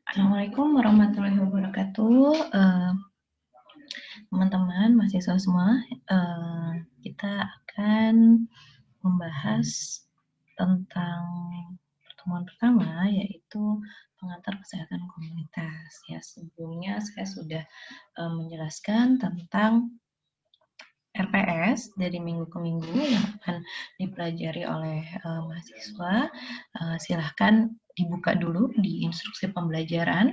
Assalamualaikum warahmatullahi wabarakatuh, teman-teman mahasiswa semua. Kita akan membahas tentang pertemuan pertama, yaitu pengantar kesehatan komunitas. Ya, sebelumnya saya sudah menjelaskan tentang RPS dari minggu ke minggu yang akan dipelajari oleh mahasiswa. Silahkan dibuka dulu di instruksi pembelajaran.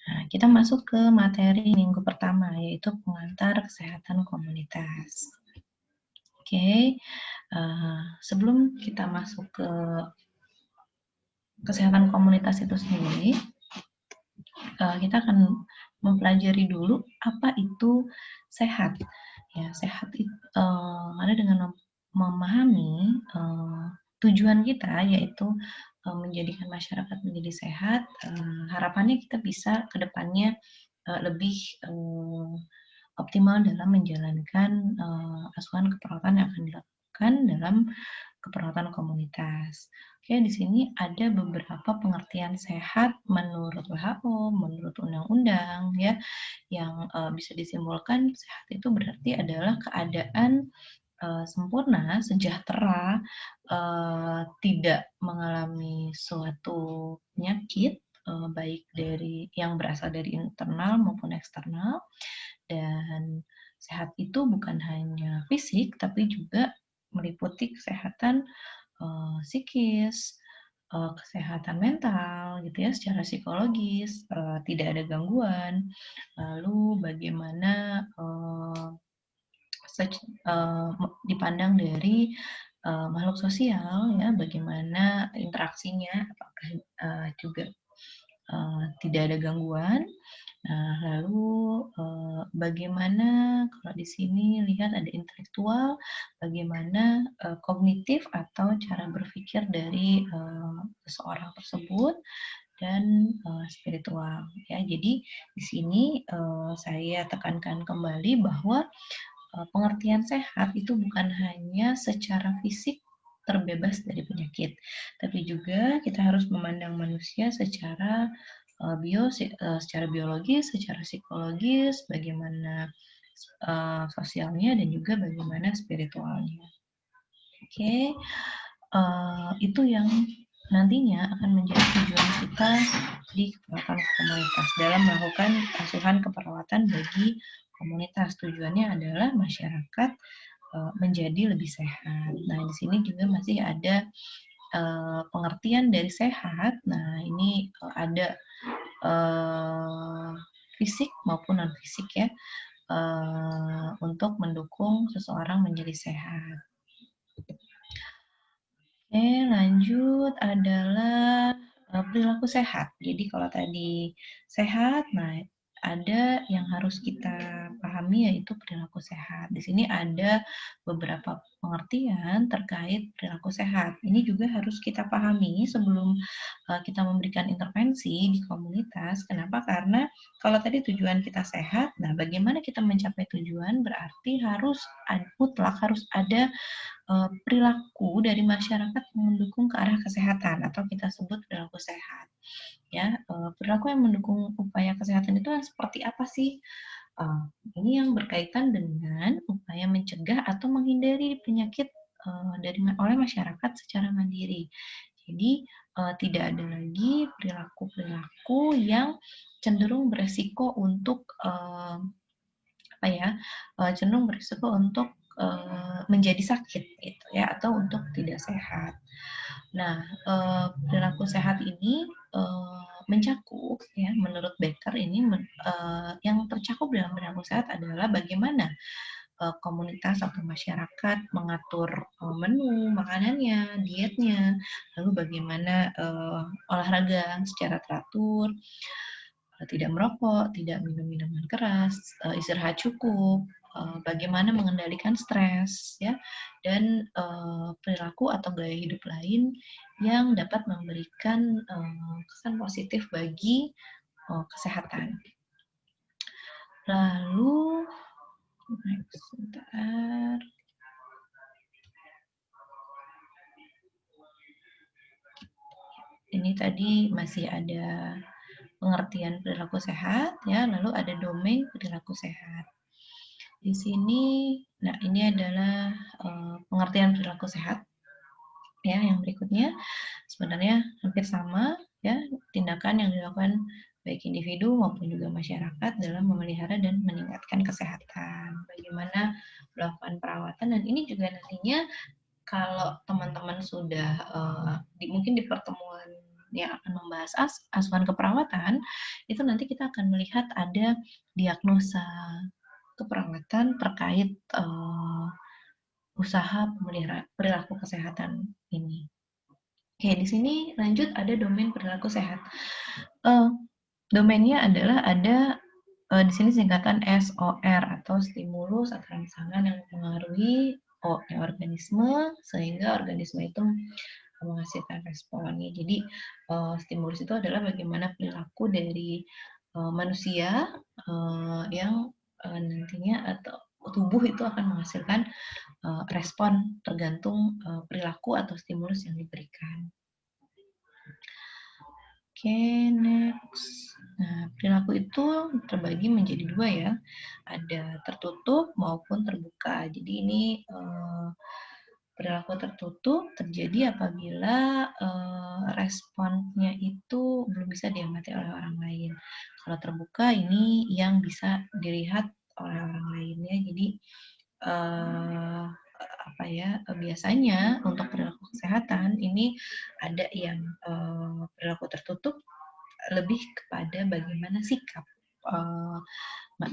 Nah, kita masuk ke materi minggu pertama, yaitu pengantar kesehatan komunitas. Oke, sebelum kita masuk ke kesehatan komunitas itu sendiri, kita akan mempelajari dulu apa itu sehat. Ya, sehat itu ada dengan memahami tujuan kita, yaitu menjadikan masyarakat menjadi sehat. Harapannya kita bisa ke depannya lebih optimal dalam menjalankan asuhan keperawatan yang akan dilakukan dalam keperawatan komunitas. Oke, di sini ada beberapa pengertian sehat menurut WHO, menurut undang-undang, ya, yang bisa disimpulkan sehat itu berarti adalah keadaan sempurna, sejahtera, tidak mengalami suatu penyakit, baik dari yang berasal dari internal maupun eksternal. Dan sehat itu bukan hanya fisik, tapi juga meliputi kesehatan psikis, kesehatan mental, gitu ya, secara psikologis, tidak ada gangguan. Lalu bagaimana dipandang dari makhluk sosial, ya, bagaimana interaksinya, apakah juga tidak ada gangguan. Nah, lalu bagaimana kalau di sini lihat ada intelektual, bagaimana kognitif atau cara berpikir dari seseorang tersebut, dan spiritual, ya. Jadi di sini saya tekankan kembali bahwa pengertian sehat itu bukan hanya secara fisik terbebas dari penyakit, tapi juga kita harus memandang manusia secara secara biologis, secara psikologis, bagaimana sosialnya, dan juga bagaimana spiritualnya. Oke, itu yang nantinya akan menjadi tujuan kita di keperawatan komunitas dalam melakukan asuhan keperawatan bagi komunitas. Tujuannya adalah masyarakat menjadi lebih sehat. Nah, di sini juga masih ada pengertian dari sehat. Nah, ini ada fisik maupun non fisik, ya, untuk mendukung seseorang menjadi sehat. Oke, lanjut adalah perilaku sehat. Jadi kalau tadi sehat, nah ada yang harus kita pahami, yaitu perilaku sehat. Di sini ada beberapa pengertian terkait perilaku sehat. Ini juga harus kita pahami sebelum kita memberikan intervensi di komunitas. Kenapa? Karena kalau tadi tujuan kita sehat, nah bagaimana kita mencapai tujuan berarti mutlak harus ada perilaku dari masyarakat yang mendukung ke arah kesehatan, atau kita sebut perilaku sehat. Ya, perilaku yang mendukung upaya kesehatan itu yang seperti apa sih? Ini yang berkaitan dengan upaya mencegah atau menghindari penyakit oleh masyarakat secara mandiri. Jadi tidak ada lagi perilaku-perilaku yang cenderung beresiko untuk cenderung berisiko untuk menjadi sakit, gitu ya, atau untuk tidak sehat. Nah, perilaku sehat ini mencakup, ya, menurut Becker ini yang tercakup dalam perilaku sehat adalah bagaimana komunitas atau masyarakat mengatur menu makanannya, dietnya, lalu bagaimana olahraga secara teratur, tidak merokok, tidak minum minuman keras, istirahat cukup, bagaimana mengendalikan stres, ya, dan perilaku atau gaya hidup lain yang dapat memberikan kesan positif bagi kesehatan. Lalu, sebentar. Ini tadi masih ada pengertian perilaku sehat, ya, lalu ada domain perilaku sehat. Di sini, nah ini adalah pengertian perilaku sehat. Ya, yang berikutnya sebenarnya hampir sama, ya, tindakan yang dilakukan baik individu maupun juga masyarakat dalam memelihara dan meningkatkan kesehatan. Bagaimana melakukan perawatan, dan ini juga nantinya kalau teman-teman sudah mungkin di pertemuan yang akan membahas asuhan keperawatan, itu nanti kita akan melihat ada diagnosa keperawatan terkait usaha pemelihara perilaku kesehatan ini. Oke, di sini lanjut ada domain perilaku sehat. Domainnya adalah ada di sini singkatan SOR atau stimulus atau rangsangan yang mempengaruhi organisme sehingga organisme itu menghasilkan responnya. Jadi stimulus itu adalah bagaimana perilaku dari manusia yang nantinya atau tubuh itu akan menghasilkan respon tergantung perilaku atau stimulus yang diberikan. Oke, next. Nah, perilaku itu terbagi menjadi dua ya, ada tertutup maupun terbuka. Jadi ini perilaku tertutup terjadi apabila responnya itu belum bisa diamati oleh orang lain. Kalau terbuka ini yang bisa dilihat oleh orang lainnya. Jadi biasanya untuk perilaku kesehatan ini ada yang perilaku tertutup lebih kepada bagaimana sikap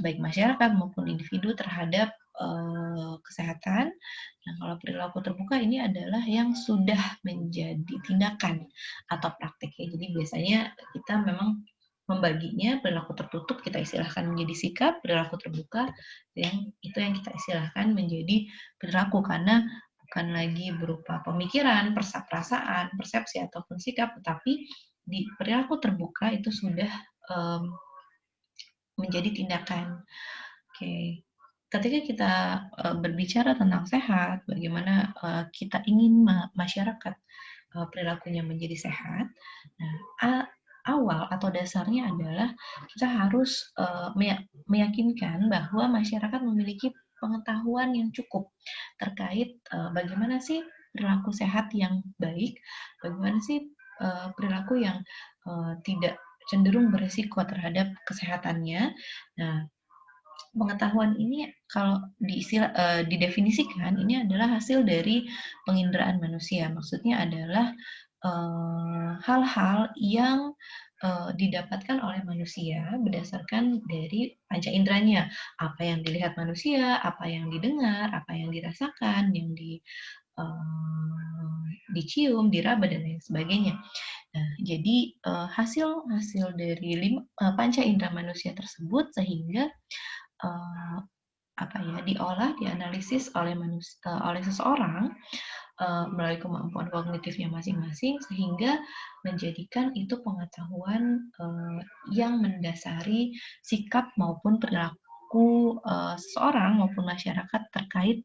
baik masyarakat maupun individu terhadap kesehatan. Nah, kalau perilaku terbuka ini adalah yang sudah menjadi tindakan atau praktik ya. Jadi biasanya kita memang membaginya perilaku tertutup kita istilahkan menjadi sikap, perilaku terbuka yang kita istilahkan menjadi perilaku, karena bukan lagi berupa pemikiran, perasaan, persepsi ataupun sikap, tetapi di perilaku terbuka itu sudah menjadi tindakan. Oke. Ketika kita berbicara tentang sehat, bagaimana kita ingin masyarakat perilakunya menjadi sehat. Nah, awal atau dasarnya adalah kita harus meyakinkan bahwa masyarakat memiliki pengetahuan yang cukup terkait bagaimana sih perilaku sehat yang baik, bagaimana sih perilaku yang tidak cenderung berisiko terhadap kesehatannya. Nah, pengetahuan ini kalau didefinisikan ini adalah hasil dari penginderaan manusia. Maksudnya adalah hal-hal yang didapatkan oleh manusia berdasarkan dari panca inderanya. Apa yang dilihat manusia, apa yang didengar, apa yang dirasakan, yang dicium, diraba, dan lain sebagainya. Nah, jadi hasil dari panca indera manusia tersebut sehingga diolah, dianalisis oleh seseorang melalui kemampuan kognitifnya masing-masing sehingga menjadikan itu pengetahuan yang mendasari sikap maupun perilaku seseorang maupun masyarakat terkait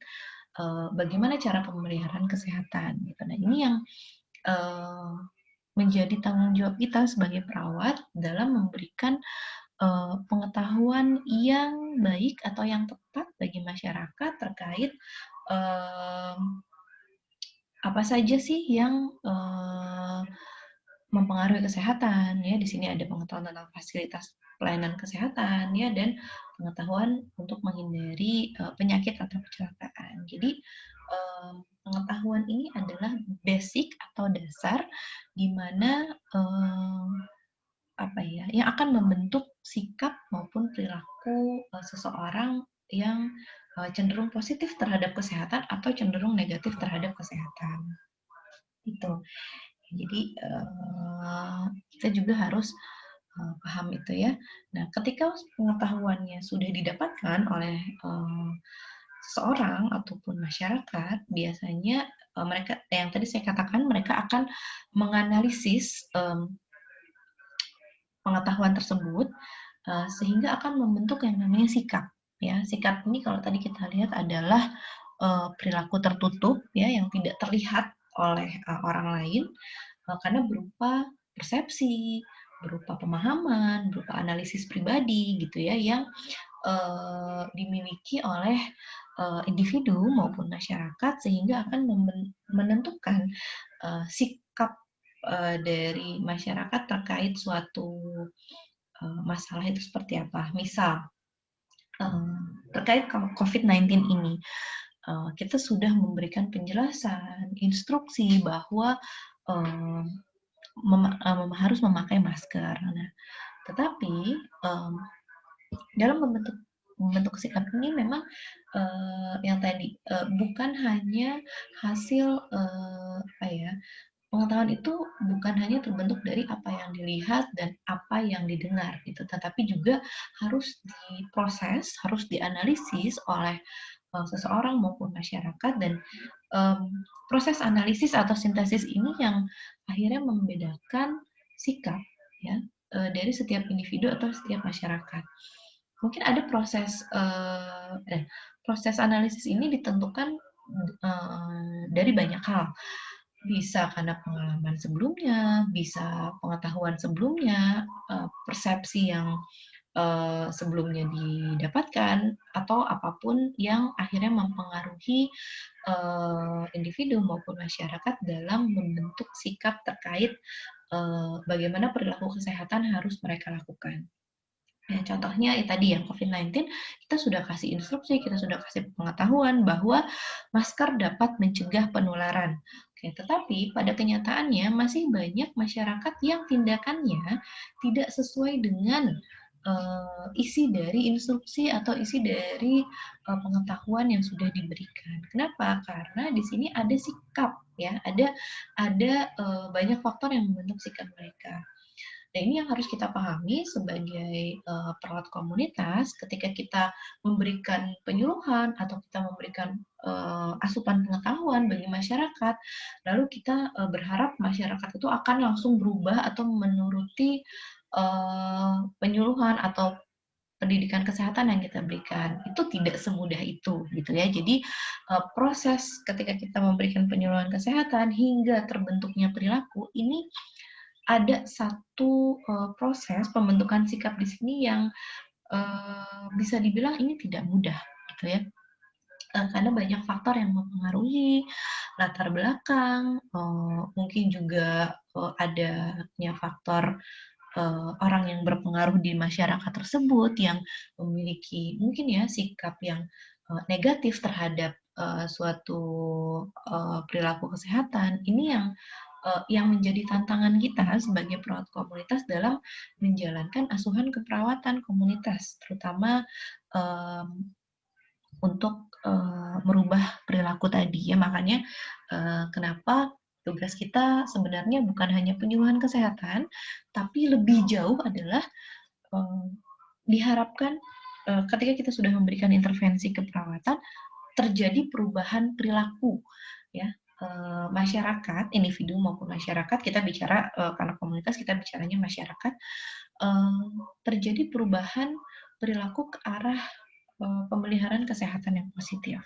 bagaimana cara pemeliharaan kesehatan. Gitu. Nah, ini yang menjadi tanggung jawab kita sebagai perawat dalam memberikan pengetahuan yang baik atau yang tepat bagi masyarakat terkait apa saja sih yang mempengaruhi kesehatan ya. Di sini ada pengetahuan tentang fasilitas pelayanan kesehatan ya, dan pengetahuan untuk menghindari penyakit atau kecelakaan. Jadi pengetahuan ini adalah basic atau dasar di mana yang akan membentuk sikap maupun perilaku seseorang yang cenderung positif terhadap kesehatan atau cenderung negatif terhadap kesehatan. Itu. Jadi kita juga harus paham itu ya. Nah, ketika pengetahuannya sudah didapatkan oleh seseorang ataupun masyarakat, biasanya mereka yang tadi saya katakan mereka akan menganalisis pengetahuan tersebut sehingga akan membentuk yang namanya sikap. Ya, sikap ini kalau tadi kita lihat adalah perilaku tertutup ya yang tidak terlihat oleh orang lain karena berupa persepsi, berupa pemahaman, berupa analisis pribadi gitu ya, yang dimiliki oleh individu maupun masyarakat, sehingga akan menentukan sikap dari masyarakat terkait suatu masalah itu seperti apa. Misal terkait COVID-19 ini, kita sudah memberikan penjelasan, instruksi bahwa harus memakai masker. Nah, tetapi dalam membentuk sikap ini memang yang tadi bukan hanya hasil pengetahuan itu bukan hanya terbentuk dari apa yang dilihat dan apa yang didengar gitu, tetapi juga harus diproses, harus dianalisis oleh seseorang maupun masyarakat, dan proses analisis atau sintesis ini yang akhirnya membedakan sikap ya dari setiap individu atau setiap masyarakat. Mungkin ada proses analisis ini ditentukan dari banyak hal. Bisa karena pengalaman sebelumnya, bisa pengetahuan sebelumnya, persepsi yang sebelumnya didapatkan, atau apapun yang akhirnya mempengaruhi individu maupun masyarakat dalam membentuk sikap terkait bagaimana perilaku kesehatan harus mereka lakukan. Ya, contohnya tadi yang COVID-19, kita sudah kasih instruksi, kita sudah kasih pengetahuan bahwa masker dapat mencegah penularan. Oke, tetapi pada kenyataannya masih banyak masyarakat yang tindakannya tidak sesuai dengan isi dari instruksi atau isi dari pengetahuan yang sudah diberikan. Kenapa? Karena di sini ada sikap, ya, ada banyak faktor yang membentuk sikap mereka. Nah, ini yang harus kita pahami sebagai perawat komunitas ketika kita memberikan penyuluhan atau kita memberikan asupan pengetahuan bagi masyarakat, lalu kita berharap masyarakat itu akan langsung berubah atau menuruti penyuluhan atau pendidikan kesehatan yang kita berikan. Itu tidak semudah itu gitu ya. Jadi proses ketika kita memberikan penyuluhan kesehatan hingga terbentuknya perilaku ini ada satu proses pembentukan sikap di sini yang bisa dibilang ini tidak mudah gitu ya. Karena banyak faktor yang mempengaruhi latar belakang, mungkin juga adanya faktor orang yang berpengaruh di masyarakat tersebut yang memiliki mungkin ya sikap yang negatif terhadap suatu perilaku kesehatan. Ini yang menjadi tantangan kita sebagai perawat komunitas dalam menjalankan asuhan keperawatan komunitas, terutama untuk merubah perilaku tadi ya. Makanya kenapa tugas kita sebenarnya bukan hanya penyuluhan kesehatan, tapi lebih jauh adalah diharapkan ketika kita sudah memberikan intervensi keperawatan terjadi perubahan perilaku ya. Masyarakat, individu maupun masyarakat, kita bicara karena komunitas kita bicaranya masyarakat, terjadi perubahan perilaku ke arah pemeliharaan kesehatan yang positif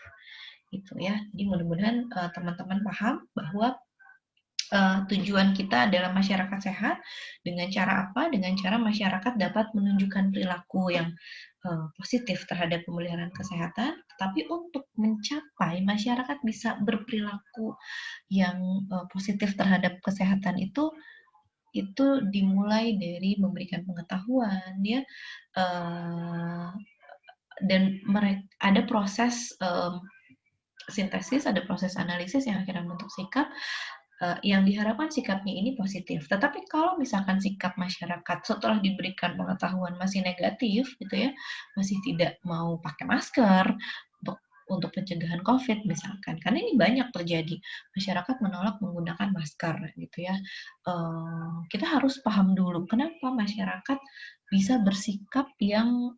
gitu ya. Jadi mudah-mudahan teman-teman paham bahwa tujuan kita adalah masyarakat sehat. Dengan cara apa? Dengan cara masyarakat dapat menunjukkan perilaku yang positif terhadap pemeliharaan kesehatan, tetapi untuk mencapai masyarakat bisa berperilaku yang positif terhadap kesehatan itu dimulai dari memberikan pengetahuan ya, dan ada proses sintesis, ada proses analisis yang akhirnya membentuk sikap yang diharapkan sikapnya ini positif. Tetapi kalau misalkan sikap masyarakat setelah diberikan pengetahuan masih negatif gitu ya, masih tidak mau pakai masker untuk pencegahan COVID misalkan, karena ini banyak terjadi, masyarakat menolak menggunakan masker gitu ya. Kita harus paham dulu kenapa masyarakat bisa bersikap yang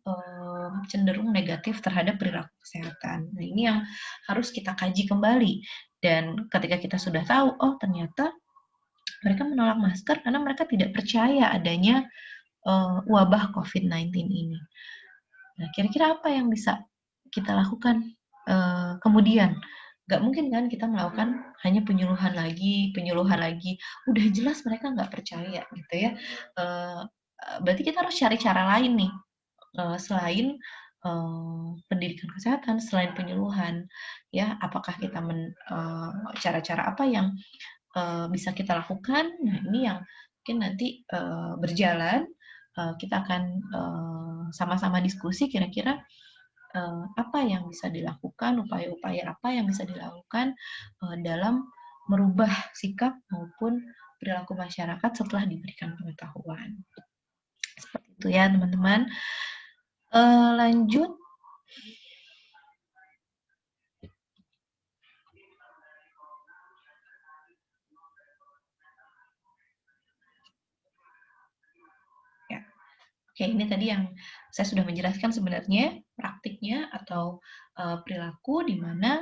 cenderung negatif terhadap perilaku kesehatan. Nah, ini yang harus kita kaji kembali. Dan ketika kita sudah tahu, oh ternyata mereka menolak masker karena mereka tidak percaya adanya wabah COVID-19 ini. Nah, kira-kira apa yang bisa kita lakukan kemudian? Nggak mungkin kan kita melakukan hanya penyuluhan lagi, udah jelas mereka nggak percaya gitu ya. Berarti kita harus cari cara lain nih, selain pendidikan kesehatan, selain penyuluhan, ya. Apakah kita cara-cara apa yang bisa kita lakukan? Nah, ini yang mungkin nanti berjalan, kita akan sama-sama diskusi kira-kira apa yang bisa dilakukan, upaya-upaya apa yang bisa dilakukan dalam merubah sikap maupun perilaku masyarakat setelah diberikan pengetahuan. Seperti itu ya teman-teman. Lanjut. Ya. Oke, ini tadi yang saya sudah menjelaskan sebenarnya praktiknya atau perilaku di mana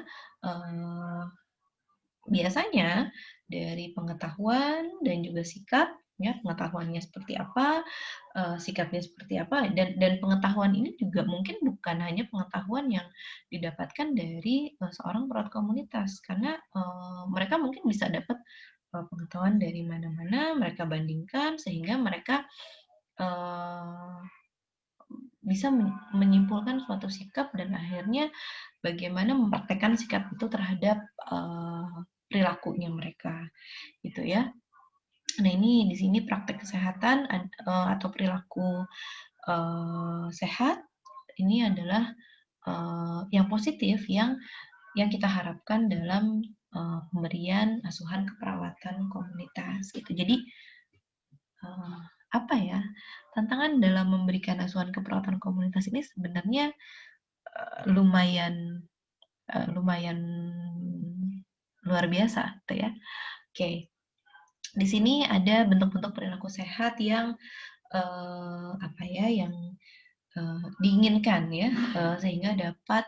biasanya dari pengetahuan dan juga sikap, ya, pengetahuannya seperti apa, sikapnya seperti apa, dan pengetahuan ini juga mungkin bukan hanya pengetahuan yang didapatkan dari seorang perawat komunitas, karena mereka mungkin bisa dapat pengetahuan dari mana-mana, mereka bandingkan sehingga mereka bisa menyimpulkan suatu sikap dan akhirnya bagaimana mempraktekkan sikap itu terhadap perilakunya mereka, gitu ya. Nah, ini di sini praktek kesehatan atau perilaku sehat ini adalah yang positif yang kita harapkan dalam pemberian asuhan keperawatan komunitas gitu. Jadi apa ya, tantangan dalam memberikan asuhan keperawatan komunitas ini sebenarnya lumayan lumayan luar biasa gitu ya. Oke. Di sini ada bentuk-bentuk perilaku sehat yang apa ya, yang diinginkan ya, sehingga dapat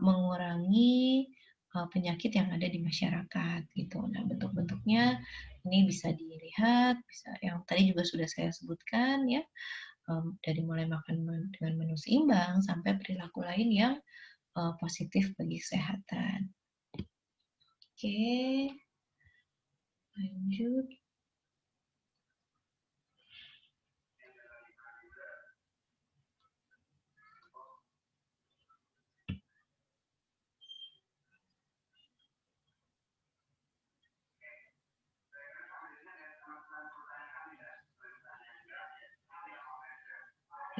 mengurangi penyakit yang ada di masyarakat gitu. Nah, bentuk-bentuknya ini bisa dilihat, bisa yang tadi juga sudah saya sebutkan ya, dari mulai makan dengan menu seimbang sampai perilaku lain yang positif bagi kesehatan. Oke, lanjut.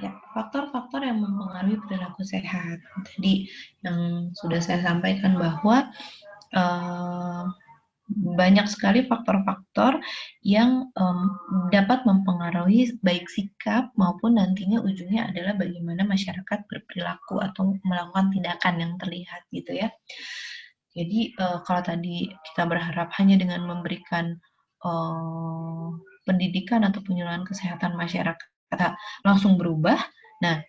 Ya, faktor-faktor yang mempengaruhi perilaku sehat. Tadi yang sudah saya sampaikan bahwa banyak sekali faktor-faktor yang dapat mempengaruhi baik sikap maupun nantinya ujungnya adalah bagaimana masyarakat berperilaku atau melakukan tindakan yang terlihat gitu ya. Jadi kalau tadi kita berharap hanya dengan memberikan pendidikan atau penyuluhan kesehatan masyarakat langsung berubah, nah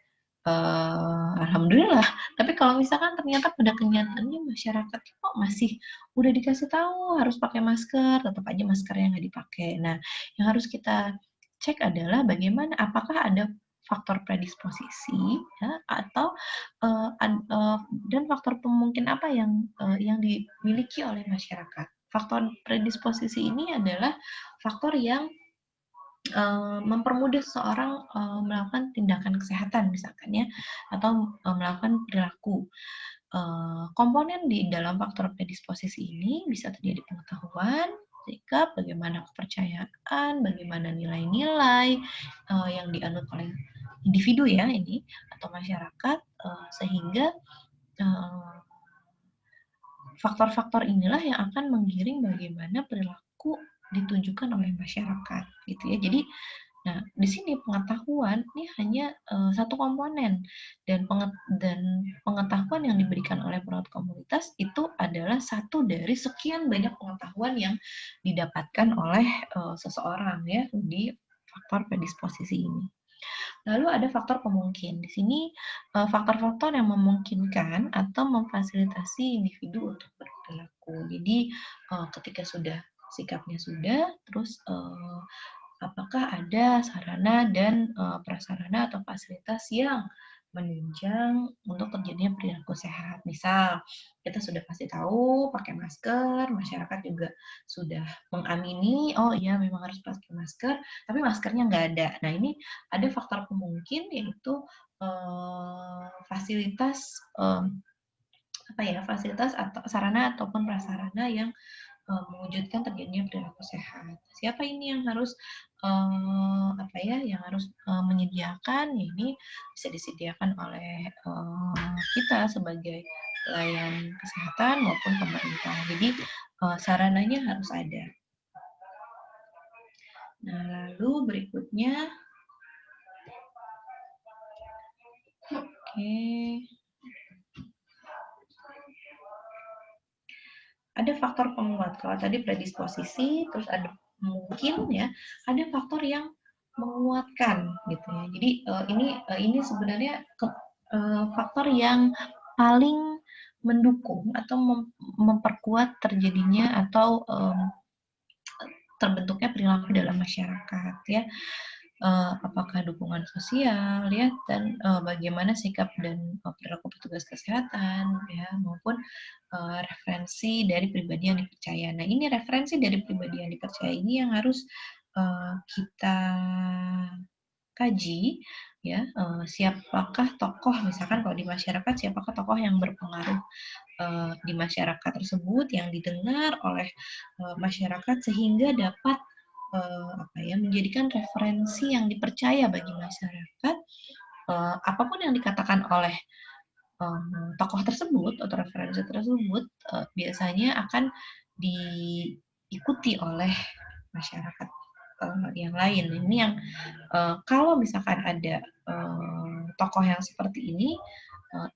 alhamdulillah. Tapi kalau misalkan ternyata pada kenyataannya masyarakat kok masih udah dikasih tahu harus pakai masker, tetap aja maskernya nggak dipakai. Nah, yang harus kita cek adalah bagaimana, apakah ada faktor predisposisi, ya, atau dan faktor pemungkin apa yang dimiliki oleh masyarakat. Faktor predisposisi ini adalah faktor yang mempermudah seseorang melakukan tindakan kesehatan misalkan ya, atau melakukan perilaku. Komponen di dalam faktor predisposisi ini bisa terjadi pengetahuan, sikap, bagaimana kepercayaan, bagaimana nilai-nilai yang dianut oleh individu ya ini atau masyarakat, sehingga faktor-faktor inilah yang akan menggiring bagaimana perilaku ditunjukkan oleh masyarakat gitu ya. Jadi nah, di sini pengetahuan ini hanya satu komponen dan pengetahuan yang diberikan oleh perawat komunitas itu adalah satu dari sekian banyak pengetahuan yang didapatkan oleh seseorang ya di faktor predisposisi ini. Lalu ada faktor pemungkin. Di sini faktor-faktor yang memungkinkan atau memfasilitasi individu untuk berperilaku. Jadi ketika sudah sikapnya sudah, terus apakah ada sarana dan prasarana atau fasilitas yang menunjang untuk terjadinya perilaku sehat. Misal, kita sudah pasti tahu pakai masker, masyarakat juga sudah mengamini, oh iya memang harus pakai masker, tapi maskernya nggak ada. Nah ini ada faktor pemungkin yaitu fasilitas fasilitas atau sarana ataupun prasarana yang mewujudkan terjadinya perilaku sehat. Siapa ini yang harus yang harus menyediakan? Ini bisa disediakan oleh kita sebagai pelayan kesehatan maupun pemerintah. Jadi sarananya harus ada. Nah, lalu berikutnya, ada faktor penguat. Kalau tadi predisposisi, terus ada mungkin ya, ada faktor yang menguatkan gitu ya. Jadi ini sebenarnya faktor yang paling mendukung atau memperkuat terjadinya atau terbentuknya perilaku dalam masyarakat ya. Apakah dukungan sosial ya, dan bagaimana sikap dan perilaku petugas kesehatan ya, maupun referensi dari pribadi yang dipercaya. Nah, ini referensi dari pribadi yang dipercaya ini yang harus kita kaji ya, siapakah tokoh, misalkan kalau di masyarakat siapakah tokoh yang berpengaruh di masyarakat tersebut yang didengar oleh masyarakat sehingga dapat menjadikan referensi yang dipercaya bagi masyarakat. Apapun yang dikatakan oleh tokoh tersebut atau referensi tersebut biasanya akan diikuti oleh masyarakat yang lain. Ini yang kalau misalkan ada tokoh yang seperti ini,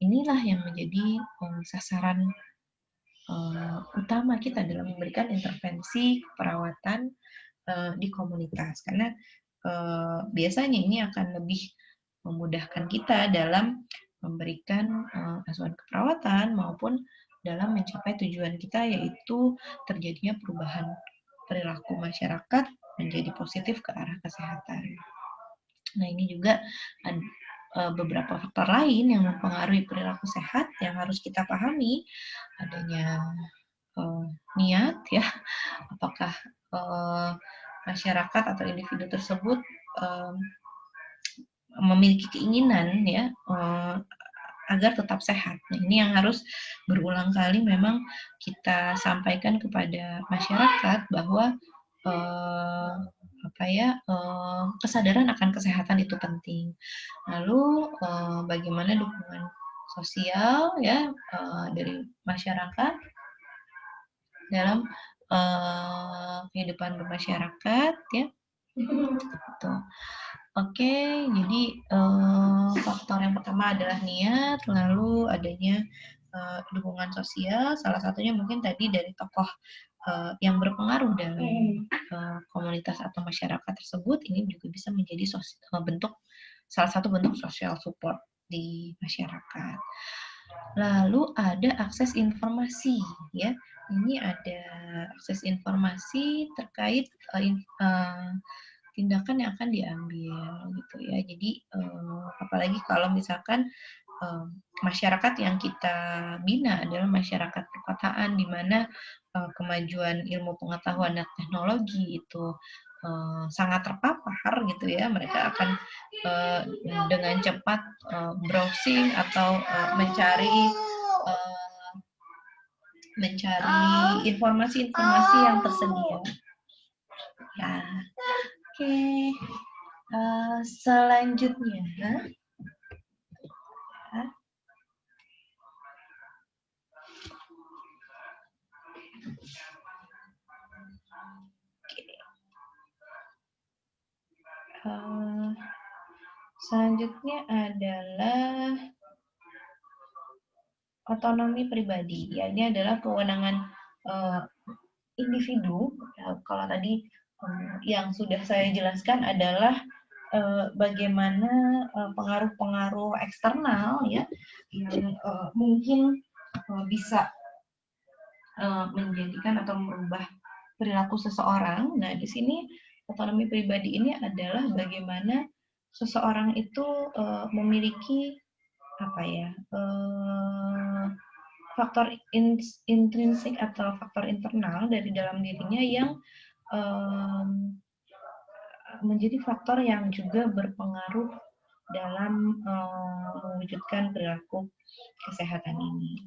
inilah yang menjadi sasaran utama kita dalam memberikan intervensi perawatan di komunitas, karena biasanya ini akan lebih memudahkan kita dalam memberikan asuhan keperawatan maupun dalam mencapai tujuan kita, yaitu terjadinya perubahan perilaku masyarakat menjadi positif ke arah kesehatan. Nah, ini juga beberapa faktor lain yang mempengaruhi perilaku sehat yang harus kita pahami, adanya niat ya, apakah masyarakat atau individu tersebut memiliki keinginan ya agar tetap sehat. Nah, ini yang harus berulang kali memang kita sampaikan kepada masyarakat bahwa kesadaran akan kesehatan itu penting. Lalu bagaimana dukungan sosial ya dari masyarakat dalam kehidupan bermasyarakat ya. Gitu. Oke, jadi faktor yang pertama adalah niat, lalu adanya dukungan sosial, salah satunya mungkin tadi dari tokoh yang berpengaruh dalam komunitas atau masyarakat tersebut, ini juga bisa menjadi salah satu bentuk social support di masyarakat. Lalu ada akses informasi ya. Ini ada akses informasi terkait tindakan yang akan diambil gitu ya. Jadi apalagi kalau misalkan masyarakat yang kita bina adalah masyarakat perkotaan di mana kemajuan ilmu pengetahuan dan teknologi itu sangat terpapar gitu ya. Mereka akan dengan cepat browsing atau mencari informasi-informasi yang tersedia. Ya, oke. Selanjutnya, selanjutnya adalah otonomi pribadi. Ya, ini adalah kewenangan individu. Kalau tadi yang sudah saya jelaskan adalah bagaimana pengaruh-pengaruh eksternal ya yang mungkin bisa menjadikan atau merubah perilaku seseorang. Nah, di sini otonomi pribadi ini adalah bagaimana seseorang itu memiliki apa ya, faktor intrinsik atau faktor internal dari dalam dirinya yang menjadi faktor yang juga berpengaruh dalam mewujudkan perilaku kesehatan ini.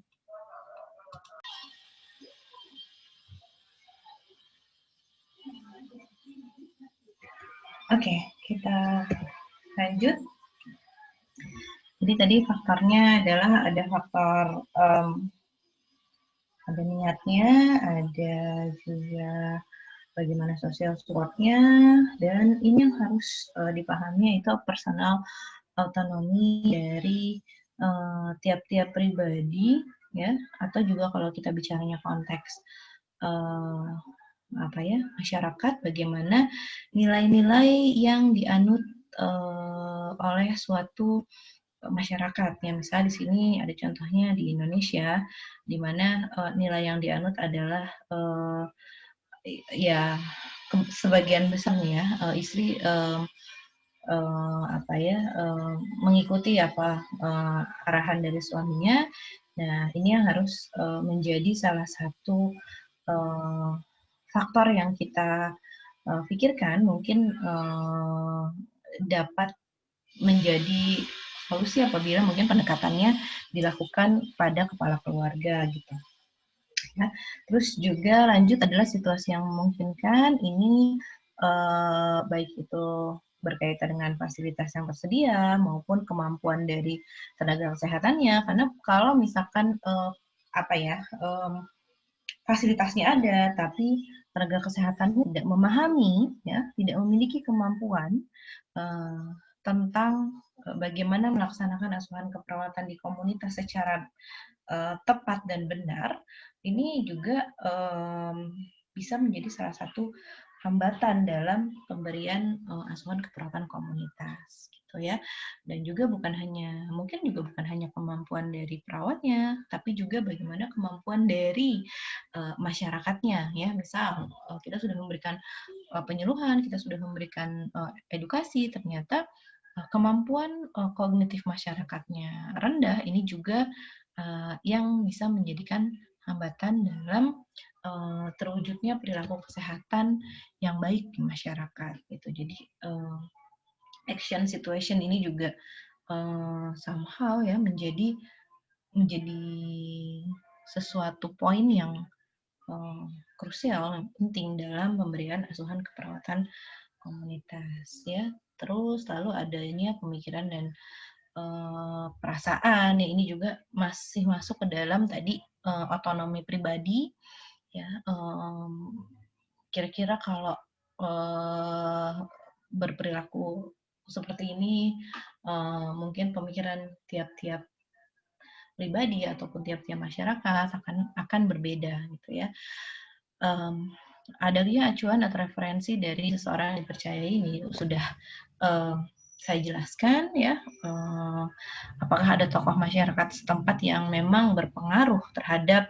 Oke, kita lanjut. Jadi tadi faktornya adalah ada faktor ada niatnya, ada juga bagaimana social support-nya, dan ini yang harus dipahami itu personal autonomi dari tiap-tiap pribadi, ya, atau juga kalau kita bicaranya konteks apa ya, masyarakat, bagaimana nilai-nilai yang dianut oleh suatu masyarakat. Ya, misalnya di sini ada contohnya di Indonesia, di mana nilai yang dianut adalah ya sebagian besar nih ya istri apa ya mengikuti apa arahan dari suaminya. Nah, ini yang harus menjadi salah satu faktor yang kita pikirkan mungkin dapat menjadi solusi apabila mungkin pendekatannya dilakukan pada kepala keluarga gitu. Ya. Terus juga lanjut adalah situasi yang memungkinkan ini baik itu berkaitan dengan fasilitas yang tersedia maupun kemampuan dari tenaga kesehatannya. Karena kalau misalkan apa ya fasilitasnya ada, tapi tenaga kesehatannya tidak memahami, ya, tidak memiliki kemampuan tentang bagaimana melaksanakan asuhan keperawatan di komunitas secara tepat dan benar, ini juga bisa menjadi salah satu hambatan dalam pemberian asuhan keperawatan komunitas gitu ya. Dan juga mungkin juga bukan hanya kemampuan dari perawatnya, tapi juga bagaimana kemampuan dari masyarakatnya ya. Misal kita sudah memberikan penyuluhan, kita sudah memberikan edukasi, ternyata kemampuan kognitif masyarakatnya rendah, ini juga yang bisa menjadikan hambatan dalam terwujudnya perilaku kesehatan yang baik di masyarakat gitu. Jadi action situation ini juga somehow ya menjadi sesuatu poin yang krusial, penting dalam pemberian asuhan keperawatan komunitas ya. Terus lalu adanya pemikiran dan perasaan ya, ini juga masih masuk ke dalam tadi otonomi pribadi ya. Kira-kira kalau berperilaku seperti ini mungkin pemikiran tiap-tiap pribadi ataupun tiap-tiap masyarakat akan berbeda gitu ya. Adanya acuan atau referensi dari seseorang yang dipercayai ini sudah saya jelaskan ya. Apakah ada tokoh masyarakat setempat yang memang berpengaruh terhadap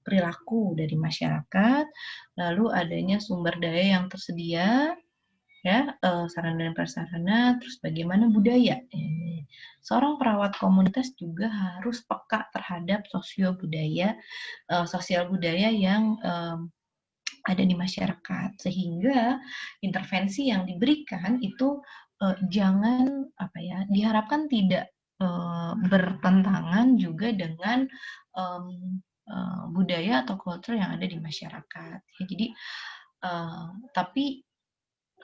perilaku dari masyarakat, lalu adanya sumber daya yang tersedia, ya, sarana dan prasarana, terus bagaimana budaya. Seorang perawat komunitas juga harus peka terhadap sosial budaya yang ada di masyarakat, sehingga intervensi yang diberikan itu jangan apa ya, diharapkan tidak bertentangan juga dengan budaya atau culture yang ada di masyarakat. Ya, jadi tapi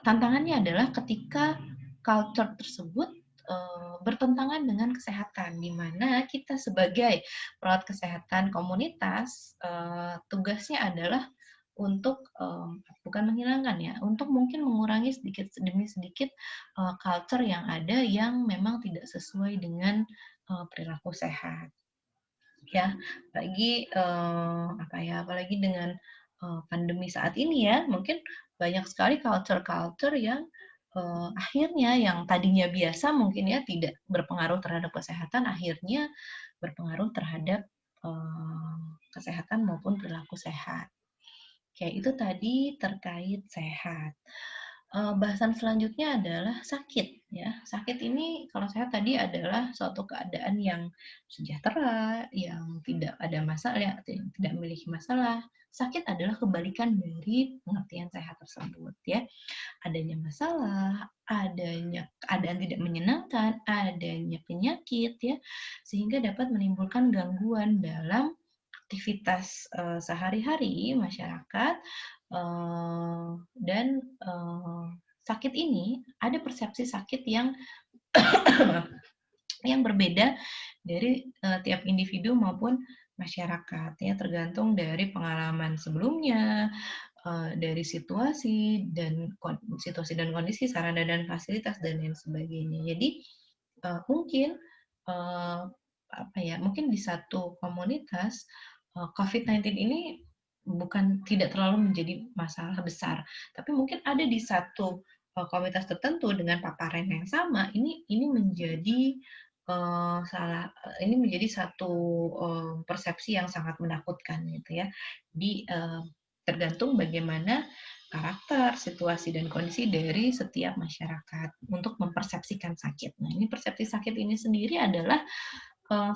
tantangannya adalah ketika culture tersebut bertentangan dengan kesehatan, di mana kita sebagai perawat kesehatan komunitas tugasnya adalah untuk bukan menghilangkan ya, untuk mungkin mengurangi sedikit demi sedikit culture yang ada yang memang tidak sesuai dengan perilaku sehat. Ya, apalagi dengan pandemi saat ini ya, mungkin banyak sekali culture-culture yang akhirnya yang tadinya biasa mungkin ya tidak berpengaruh terhadap kesehatan, akhirnya berpengaruh terhadap kesehatan maupun perilaku sehat. Oke, itu tadi terkait sehat. Bahasan selanjutnya adalah sakit, ya. Sakit ini kalau saya tadi adalah suatu keadaan yang sejahtera, yang tidak ada masalah, tidak memiliki masalah. Sakit adalah kebalikan dari pengertian sehat tersebut, ya. Adanya masalah, adanya keadaan tidak menyenangkan, adanya penyakit, ya, sehingga dapat menimbulkan gangguan dalam aktivitas sehari-hari masyarakat, dan sakit ini ada persepsi sakit yang yang berbeda dari tiap individu maupun masyarakat, ya, tergantung dari pengalaman sebelumnya, dari situasi dan kondisi, sarana dan fasilitas dan lain sebagainya. Jadi mungkin apa ya, mungkin di satu komunitas COVID-19 ini bukan tidak terlalu menjadi masalah besar, tapi mungkin ada di satu komunitas tertentu dengan paparan yang sama, ini menjadi ini menjadi satu persepsi yang sangat menakutkan gitu ya. Tergantung bagaimana karakter, situasi, dan kondisi dari setiap masyarakat untuk mempersepsikan sakit. Nah, ini persepsi sakit ini sendiri adalah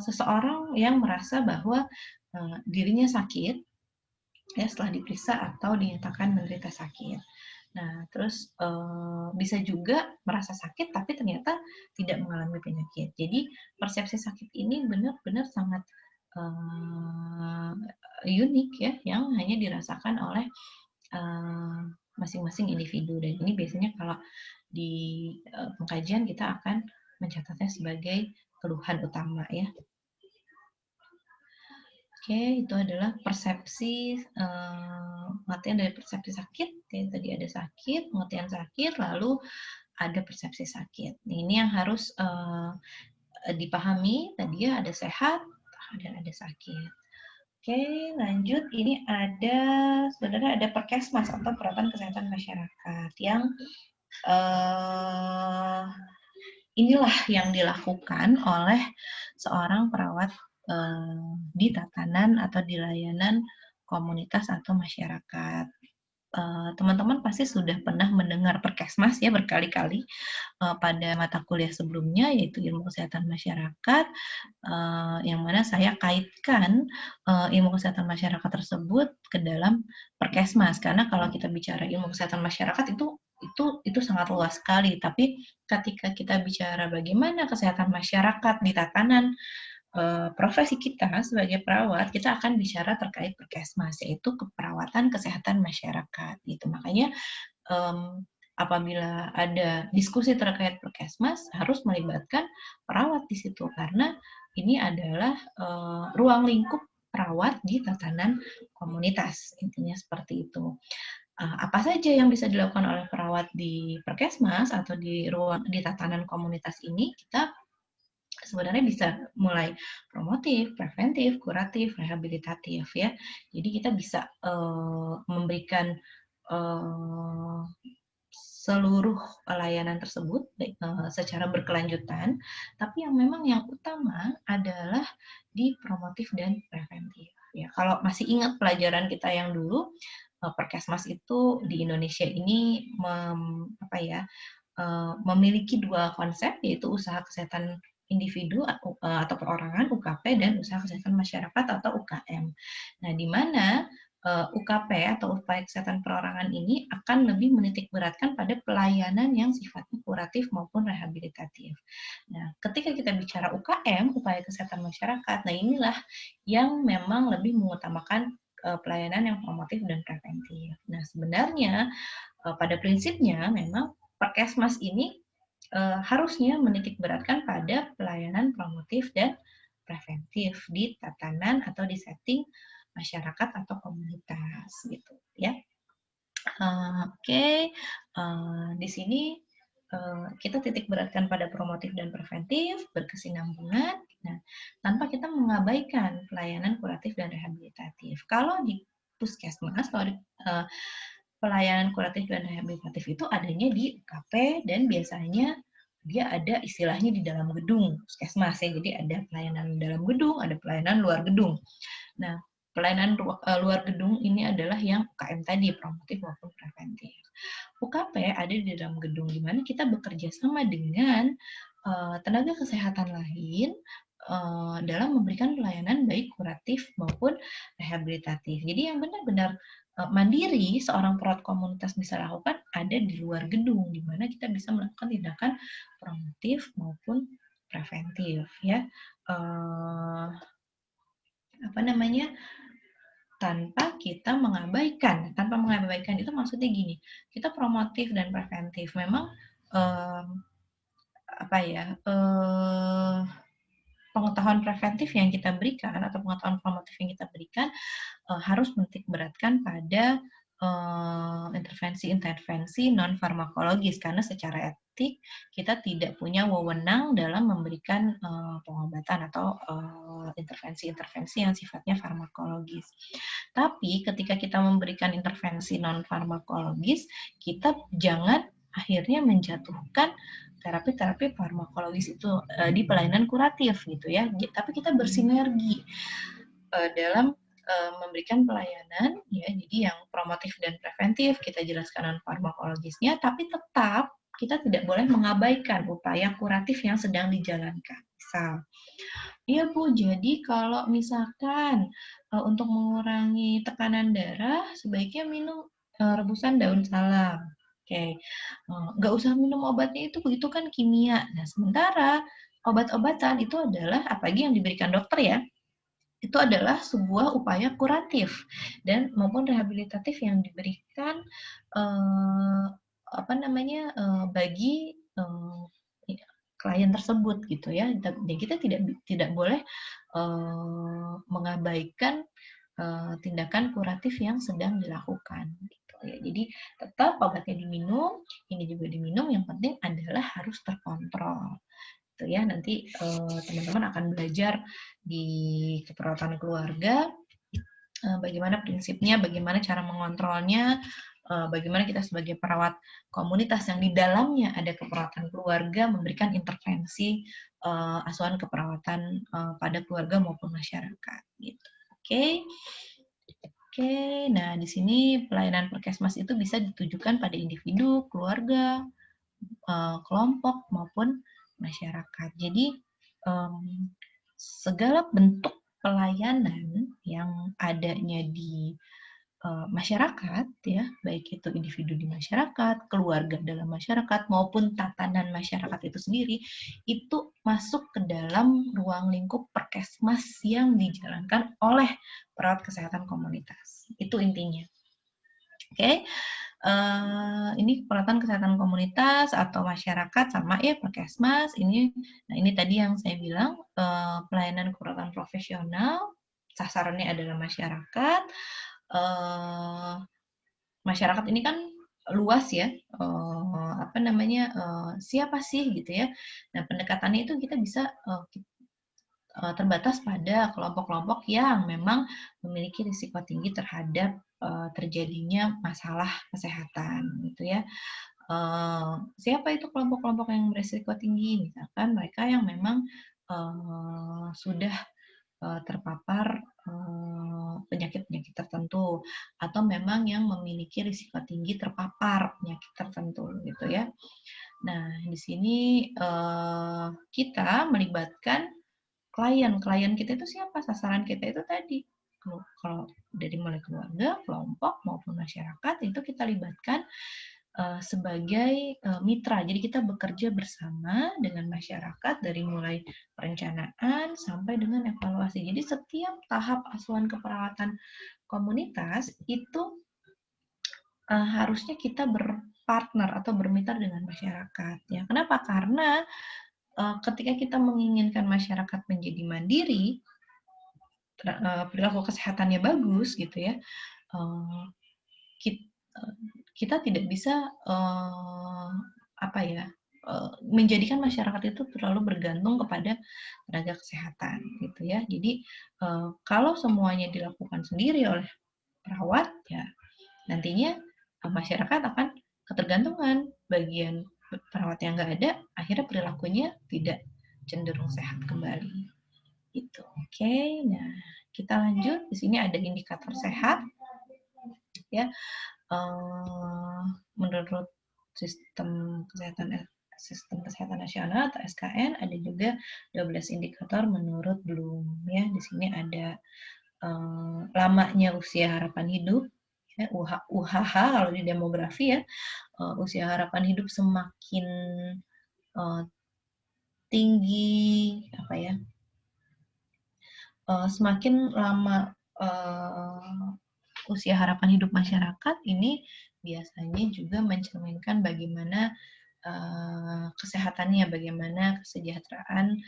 seseorang yang merasa bahwa dirinya sakit ya setelah diperiksa atau dinyatakan menderita sakit. Nah, terus bisa juga merasa sakit tapi ternyata tidak mengalami penyakit. Jadi persepsi sakit ini benar-benar sangat unik ya, yang hanya dirasakan oleh masing-masing individu. Dan ini biasanya kalau di pengkajian kita akan mencatatnya sebagai keluhan utama ya. Oke, itu adalah persepsi, pengertian dari persepsi sakit, ya, tadi ada sakit, pengertian sakit, lalu ada persepsi sakit. Nah, ini yang harus dipahami, tadi ya ada sehat, dan ada sakit. Oke, lanjut. Ini sebenarnya ada Perkesmas atau Perawatan Kesehatan Masyarakat yang inilah yang dilakukan oleh seorang perawat di tatanan atau di layanan komunitas atau masyarakat. Teman-teman pasti sudah pernah mendengar Perkesmas ya berkali-kali pada mata kuliah sebelumnya, yaitu ilmu kesehatan masyarakat, yang mana saya kaitkan ilmu kesehatan masyarakat tersebut ke dalam Perkesmas, karena kalau kita bicara ilmu kesehatan masyarakat itu sangat luas sekali, tapi ketika kita bicara bagaimana kesehatan masyarakat di tatanan profesi kita sebagai perawat, kita akan bicara terkait Perkesmas, yaitu keperawatan kesehatan masyarakat. Gitu. Makanya apabila ada diskusi terkait Perkesmas, harus melibatkan perawat di situ, karena ini adalah ruang lingkup perawat di tatanan komunitas, intinya seperti itu. Apa saja yang bisa dilakukan oleh perawat di Perkesmas atau di tatanan komunitas ini, kita sebenarnya bisa mulai promotif, preventif, kuratif, rehabilitatif ya. Jadi kita bisa memberikan seluruh layanan tersebut secara berkelanjutan, tapi yang utama adalah di promotif dan preventif. Ya, kalau masih ingat pelajaran kita yang dulu, Perkesmas itu di Indonesia ini memiliki dua konsep, yaitu usaha kesehatan individu atau perorangan UKP dan usaha kesehatan masyarakat atau UKM. Nah, di mana UKP atau upaya kesehatan perorangan ini akan lebih menitik beratkan pada pelayanan yang sifatnya kuratif maupun rehabilitatif. Nah, ketika kita bicara UKM, upaya kesehatan masyarakat, nah inilah yang memang lebih mengutamakan pelayanan yang promotif dan preventif. Nah, sebenarnya pada prinsipnya memang Perkesmas ini harusnya menitik beratkan pada pelayanan promotif dan preventif di tatanan atau di setting masyarakat atau komunitas gitu ya. Oke. Di sini kita titik beratkan pada promotif dan preventif, berkesinambungan, nah, tanpa kita mengabaikan pelayanan kuratif dan rehabilitatif. Kalau di puskesmas, kalau di pelayanan kuratif dan rehabilitatif itu adanya di UKP dan biasanya dia ada istilahnya di dalam gedung puskesmas ya. Jadi ada pelayanan dalam gedung, ada pelayanan luar gedung. Nah, pelayanan luar gedung ini adalah yang UKM tadi, promotif maupun preventif. UKP ada di dalam gedung, di mana kita bekerja sama dengan tenaga kesehatan lain dalam memberikan pelayanan baik kuratif maupun rehabilitatif. Jadi yang benar-benar mandiri seorang perawat komunitas bisa lakukan ada di luar gedung, di mana kita bisa melakukan tindakan promotif maupun preventif, ya. Apa namanya, tanpa mengabaikan itu maksudnya gini, kita promotif dan preventif memang pengetahuan preventif yang kita berikan atau pengetahuan promotif yang kita berikan harus menitik beratkan pada intervensi-intervensi non farmakologis, karena secara etik kita tidak punya wewenang dalam memberikan pengobatan atau intervensi-intervensi yang sifatnya farmakologis. Tapi ketika kita memberikan intervensi non farmakologis, kita jangan akhirnya menjatuhkan terapi-terapi farmakologis itu di pelayanan kuratif gitu ya. Tapi kita bersinergi dalam memberikan pelayanan, ya. Jadi yang promotif dan preventif kita jelaskan non farmakologisnya, tapi tetap kita tidak boleh mengabaikan upaya kuratif yang sedang dijalankan. Misal, iya Bu, jadi kalau misalkan untuk mengurangi tekanan darah sebaiknya minum rebusan daun salam. Oke, nggak usah minum obatnya itu kan kimia. Nah, sementara obat-obatan itu adalah, apalagi yang diberikan dokter ya, itu adalah sebuah upaya kuratif dan maupun rehabilitatif yang diberikan bagi klien tersebut gitu ya. Dan kita tidak boleh mengabaikan tindakan kuratif yang sedang dilakukan gitu ya. Jadi tetap obatnya diminum, ini juga diminum, yang penting adalah harus terkontrol. Gitu ya. Nanti teman-teman akan belajar di keperawatan keluarga bagaimana prinsipnya, bagaimana cara mengontrolnya, bagaimana kita sebagai perawat komunitas yang di dalamnya ada keperawatan keluarga memberikan intervensi asuhan keperawatan pada keluarga maupun masyarakat gitu. Oke. Oke, nah di sini pelayanan Perkesmas itu bisa ditujukan pada individu, keluarga, kelompok maupun masyarakat. Jadi segala bentuk pelayanan yang adanya di masyarakat, ya, baik itu individu di masyarakat, keluarga dalam masyarakat maupun tatanan masyarakat itu sendiri, itu masuk ke dalam ruang lingkup Perkesmas yang dijalankan oleh perawat kesehatan komunitas. Itu intinya. Oke. Ini perawatan kesehatan komunitas atau masyarakat sama ya Perkesmas. Nah ini tadi yang saya bilang pelayanan keperawatan profesional, sasarannya adalah masyarakat. Masyarakat ini kan luas ya, siapa sih gitu ya. Nah pendekatannya itu kita bisa terbatas pada kelompok-kelompok yang memang memiliki risiko tinggi terhadap terjadinya masalah kesehatan gitu ya. Siapa itu kelompok-kelompok yang berisiko tinggi? Misalkan mereka yang memang sudah terpapar penyakit-penyakit tertentu, atau memang yang memiliki risiko tinggi terpapar penyakit tertentu gitu ya. Nah, di sini kita melibatkan klien kita itu siapa? Sasaran kita itu tadi. Kalau dari mulai keluarga, kelompok maupun masyarakat itu kita libatkan sebagai mitra. Jadi kita bekerja bersama dengan masyarakat dari mulai perencanaan sampai dengan evaluasi. Jadi setiap tahap asuhan keperawatan komunitas itu harusnya kita berpartner atau bermitra dengan masyarakat. Ya, kenapa? Karena ketika kita menginginkan masyarakat menjadi mandiri, perilaku kesehatannya bagus gitu ya, kita tidak bisa menjadikan masyarakat itu terlalu bergantung kepada tenaga kesehatan gitu ya. Jadi kalau semuanya dilakukan sendiri oleh perawat, ya nantinya masyarakat akan ketergantungan. Bagian perawat yang nggak ada, akhirnya perilakunya tidak cenderung sehat kembali. Gitu. Oke. Nah, kita lanjut. Di sini ada indikator sehat, ya. Menurut sistem kesehatan nasional atau SKN ada juga 12 indikator menurut Bloom, ya. Di sini ada lamanya usia harapan hidup, ya, UHH kalau di demografi, ya. Usia harapan hidup semakin tinggi, apa ya, semakin lama usia harapan hidup masyarakat ini biasanya juga mencerminkan bagaimana kesehatannya, bagaimana kesejahteraan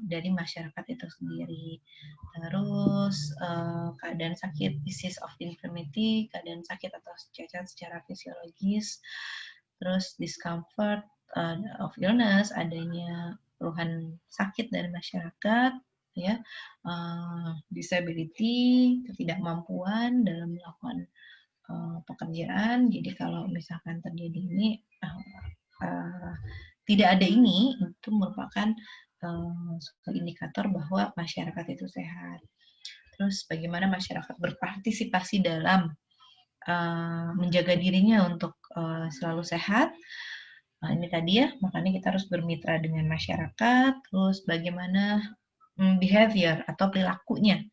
dari masyarakat itu sendiri. Terus keadaan sakit, disease of infirmity, keadaan sakit atau cacat secara fisiologis, terus discomfort of illness, adanya keluhan sakit dari masyarakat, ya, disability, ketidakmampuan dalam melakukan pekerjaan. Jadi kalau misalkan terjadi ini tidak ada ini, itu merupakan suatu indikator bahwa masyarakat itu sehat. Terus bagaimana masyarakat berpartisipasi dalam menjaga dirinya untuk selalu sehat. Nah, ini tadi, ya, makanya kita harus bermitra dengan masyarakat. Terus bagaimana behavior atau perilakunya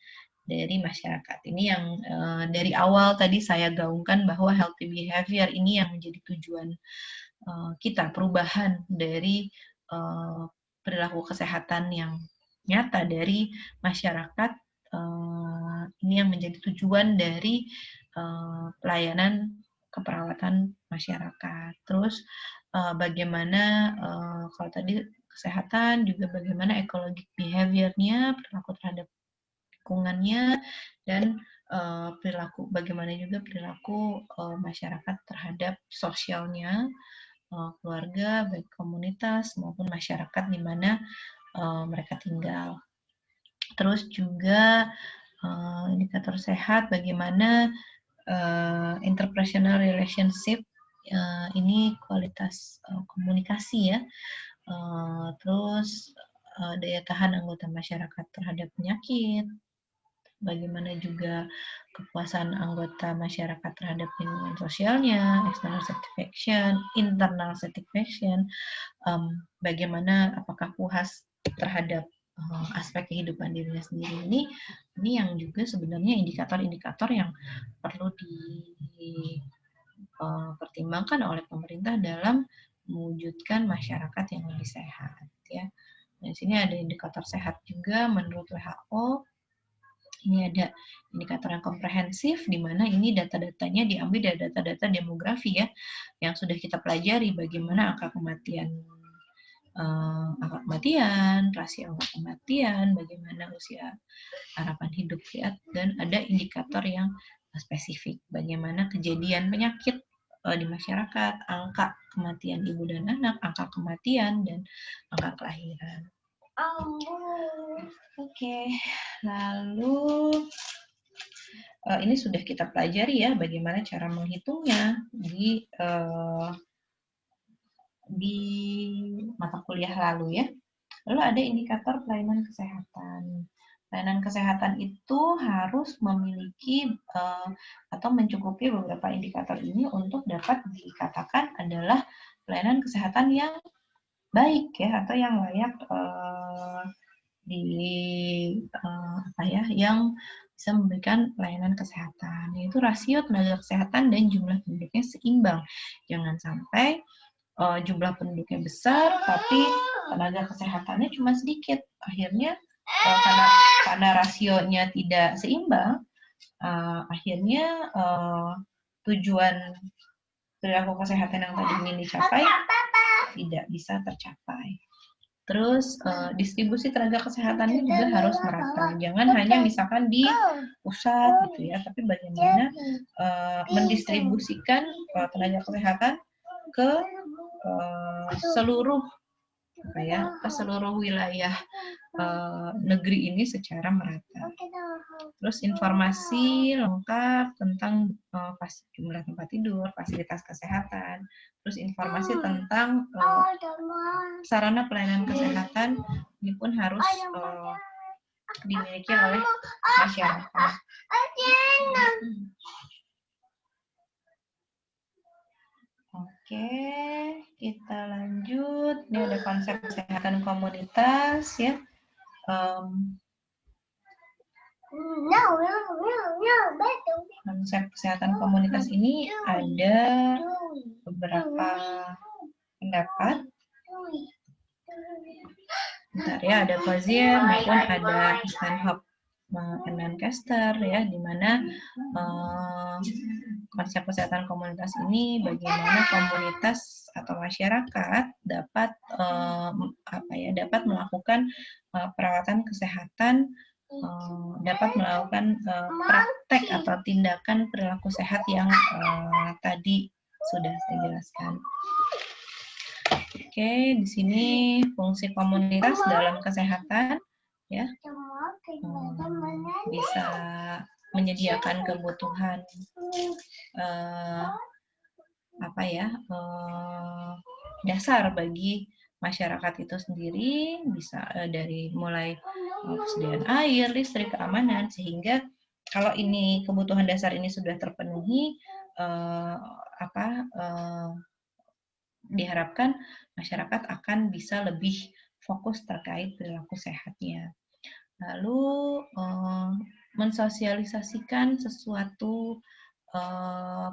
dari masyarakat. Ini yang dari awal tadi saya gaungkan bahwa healthy behavior ini yang menjadi tujuan kita, perubahan dari perilaku kesehatan yang nyata dari masyarakat. Ini yang menjadi tujuan dari pelayanan keperawatan masyarakat. Terus bagaimana kalau tadi kesehatan, juga bagaimana ekologik behavior-nya, perilaku terhadap lingkungannya, dan perilaku, bagaimana juga perilaku masyarakat terhadap sosialnya, keluarga, baik komunitas maupun masyarakat di mana mereka tinggal. Terus juga indikator sehat, bagaimana interpersonal relationship, ini kualitas komunikasi, ya. Terus daya tahan anggota masyarakat terhadap penyakit, bagaimana juga kepuasan anggota masyarakat terhadap lingkungan sosialnya, external satisfaction, internal satisfaction, bagaimana apakah puas terhadap aspek kehidupan dirinya sendiri. Ini yang juga sebenarnya indikator-indikator yang perlu dipertimbangkan oleh pemerintah dalam mewujudkan masyarakat yang lebih sehat, ya. Di sini ada indikator sehat juga menurut WHO. Ini ada indikator yang komprehensif, di mana ini data-datanya diambil dari data-data demografi, ya, yang sudah kita pelajari bagaimana angka kematian, rasio angka kematian, bagaimana usia harapan hidup, ya, dan ada indikator yang spesifik, bagaimana kejadian penyakit di masyarakat, angka kematian ibu dan anak, angka kematian, dan angka kelahiran. Oke, lalu ini sudah kita pelajari, ya, bagaimana cara menghitungnya di mata kuliah lalu, ya. Lalu ada indikator pelayanan kesehatan. Pelayanan kesehatan itu harus memiliki atau mencukupi beberapa indikator ini untuk dapat dikatakan adalah pelayanan kesehatan yang baik, ya, atau yang layak yang bisa memberikan pelayanan kesehatan, yaitu rasio tenaga kesehatan dan jumlah penduduknya seimbang. Jangan sampai jumlah penduduknya besar tapi tenaga kesehatannya cuma sedikit. Akhirnya karena rasionya tidak seimbang, akhirnya tujuan perilaku kesehatan yang tadi ingin dicapai tidak bisa tercapai. Terus distribusi tenaga kesehatannya juga harus merata. Jangan hanya misalkan di pusat, gitu, ya, tapi bagaimana mendistribusikan tenaga kesehatan ke seluruh wilayah negeri ini secara merata. Terus informasi lengkap tentang jumlah tempat tidur, fasilitas kesehatan, terus informasi tentang sarana pelayanan kesehatan ini pun harus dimiliki oleh masyarakat. Oke, kita lanjut. Ini ada konsep kesehatan komunitas ya. Konsep kesehatan komunitas ini ada beberapa pendapat. Bentar ya, ada Fazier maupun ada Stanhope and Lancaster ya, di mana konsep kesehatan komunitas ini bagaimana komunitas atau masyarakat dapat dapat melakukan perawatan kesehatan, dapat melakukan praktek atau tindakan perilaku sehat yang tadi sudah saya jelaskan. Oke, di sini fungsi komunitas dalam kesehatan ya, bisa menyediakan kebutuhan dasar bagi masyarakat itu sendiri, bisa dari mulai persediaan air, listrik, keamanan, sehingga kalau ini kebutuhan dasar ini sudah terpenuhi, diharapkan masyarakat akan bisa lebih fokus terkait perilaku sehatnya. Lalu mensosialisasikan sesuatu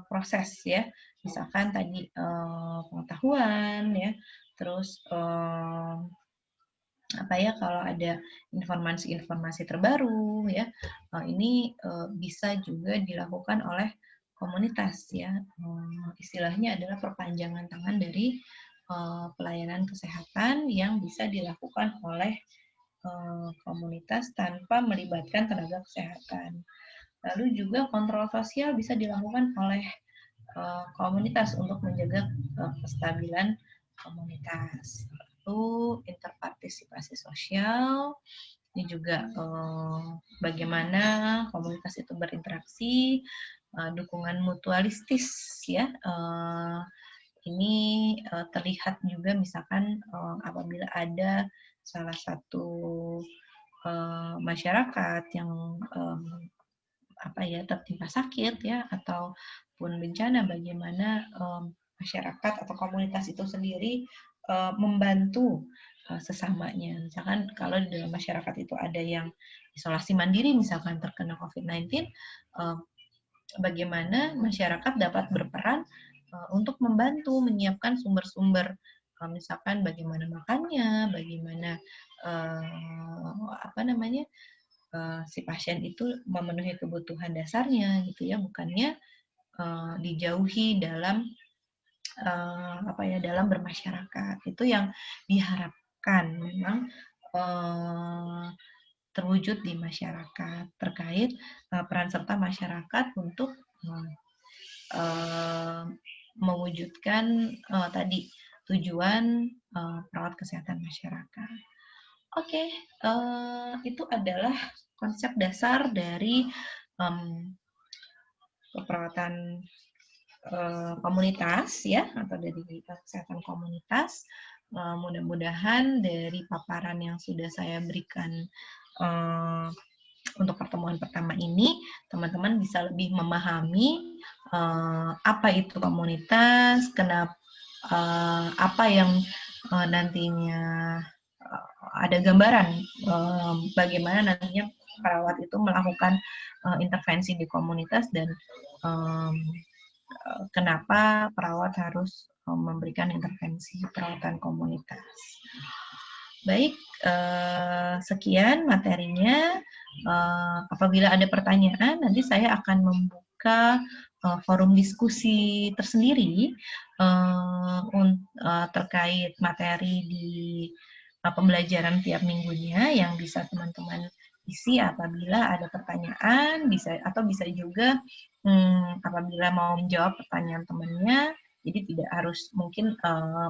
proses ya, misalkan tadi pengetahuan ya, terus kalau ada informasi-informasi terbaru ya, ini bisa juga dilakukan oleh komunitas ya, istilahnya adalah perpanjangan tangan dari pelayanan kesehatan yang bisa dilakukan oleh komunitas tanpa melibatkan tenaga kesehatan. Lalu juga kontrol sosial bisa dilakukan oleh komunitas untuk menjaga kestabilan komunitas. Lalu interpartisipasi sosial, ini juga bagaimana komunitas itu berinteraksi, dukungan mutualistis ya. Ini terlihat juga misalkan apabila ada salah satu masyarakat yang tertimpa sakit ya, ataupun bencana, bagaimana masyarakat atau komunitas itu sendiri membantu sesamanya. Misalkan kalau di dalam masyarakat itu ada yang isolasi mandiri misalkan terkena COVID-19, bagaimana masyarakat dapat berperan untuk membantu menyiapkan sumber-sumber, misalkan bagaimana makannya, bagaimana si pasien itu memenuhi kebutuhan dasarnya gitu ya, bukannya dijauhi dalam dalam bermasyarakat. Itu yang diharapkan memang terwujud di masyarakat terkait peran serta masyarakat untuk mewujudkan tadi tujuan perawat kesehatan masyarakat. Oke, itu adalah konsep dasar dari perawatan komunitas ya, atau dari kesehatan komunitas. Mudah-mudahan dari paparan yang sudah saya berikan untuk pertemuan pertama ini, teman-teman bisa lebih memahami apa itu komunitas, kenapa, apa yang nantinya ada gambaran bagaimana nantinya perawat itu melakukan intervensi di komunitas, dan kenapa perawat harus memberikan intervensi perawatan komunitas. Baik, sekian materinya. Apabila ada pertanyaan, nanti saya akan membuka forum diskusi tersendiri terkait materi di pembelajaran tiap minggunya yang bisa teman-teman isi apabila ada pertanyaan, bisa juga apabila mau menjawab pertanyaan temannya, jadi tidak harus mungkin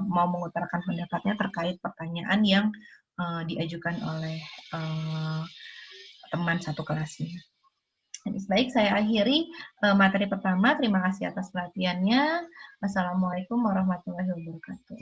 mau mengutarakan pendapatnya terkait pertanyaan yang diajukan oleh teman satu kelasnya. Baik, saya akhiri materi pertama. Terima kasih atas perhatiannya. Wassalamualaikum warahmatullahi wabarakatuh.